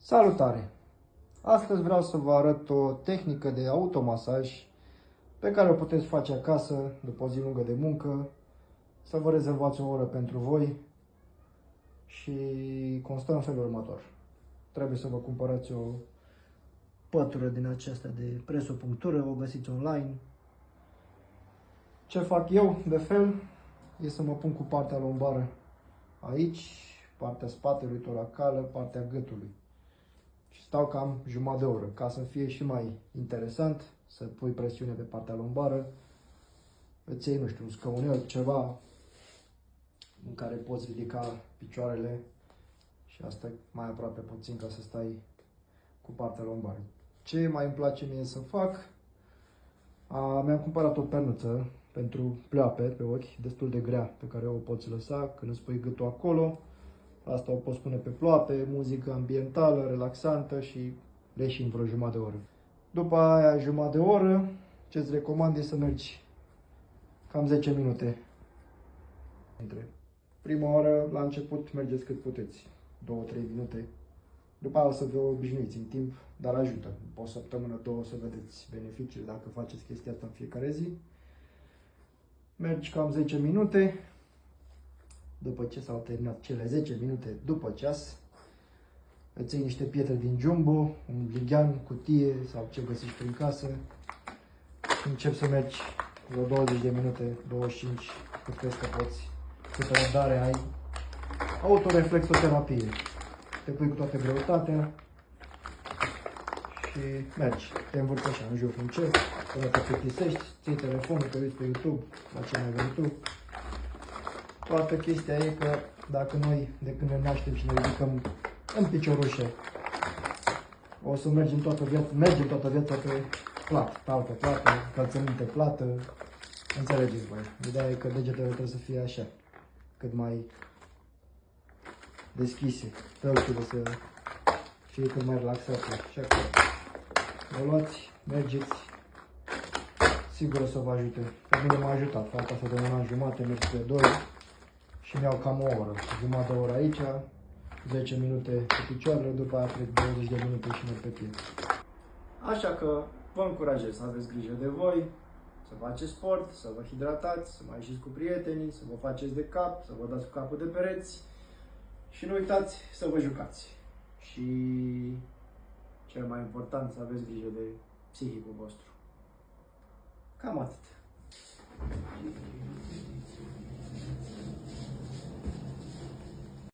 Salutare! Astăzi vreau să vă arăt o tehnică de automasaj pe care o puteți face acasă după o zi lungă de muncă, să vă rezervați o oră pentru voi și constă în felul următor. Trebuie să vă cumpărați o pătură din aceasta de presopunctură, o găsiți online. Ce fac eu de fel e să mă pun cu partea lombară aici, partea spatelui toracală, partea gâtului. Și stau cam jumătate de oră, ca să fie și mai interesant, să pui presiune pe partea lombară, îți iei, nu știu, un scaunel, ceva în care poți ridica picioarele și asta mai aproape puțin ca să stai cu partea lombară. Ce mai îmi place mie să fac? Mi-am cumpărat o pernuță pentru pleoape pe ochi, destul de grea, pe care o poți lăsa când îți pui gâtul acolo. Asta o poți pune pe ploape, muzică ambientală, relaxantă și leși în vreo jumătate de oră. După aia, jumătate de oră, ce-ți recomand e să mergi cam 10 minute. Prima oară, la început, mergeți cât puteți, 2-3 minute. După aia o să vă obișnuiți în timp, dar ajută. O săptămână, două, să vedeți beneficiile dacă faceți chestia asta în fiecare zi. Mergi cam 10 minute. După ce s-au terminat cele 10 minute, după ceas, îți iei niște pietre din jumbo, un lighean, cutie sau ce găsești prin casă. Începi să mergi vreo 20 de minute, 25, cât crezi că poți, câtă răbdare ai. Autoreflexoterapie. Te pui cu toată greutatea și mergi. Te învârți așa, în jur, încet, până te plictisești, ții telefonul, te uiți pe YouTube, la ce mai vrei tu. Toată chestia e că dacă noi, de când ne naștem și ne ridicăm în piciorușe, o să mergem toată viața pe plat, talpă plată, încălțăminte plată, înțelegeți voi. Ideea e că degetele trebuie să fie așa, cât mai deschise, tălpile să fie cât mai relaxate. Și acolo, o luați, mergeți, sigur o să vă ajute. Pe mine m-a ajutat, fac asta de un an jumate, merg pe 2 și mi-au cam o oră, jumătate de oră aici, 10 minute pe picioarele, după aia trec 20 de minute și merg pe piept. Așa că vă încurajez să aveți grijă de voi, să faceți sport, să vă hidratați, să mai ieșiți cu prietenii, să vă faceți de cap, să vă dați cu capul de pereți și nu uitați să vă jucați. Și cel mai important, să aveți grijă de psihicul vostru. Cam atât.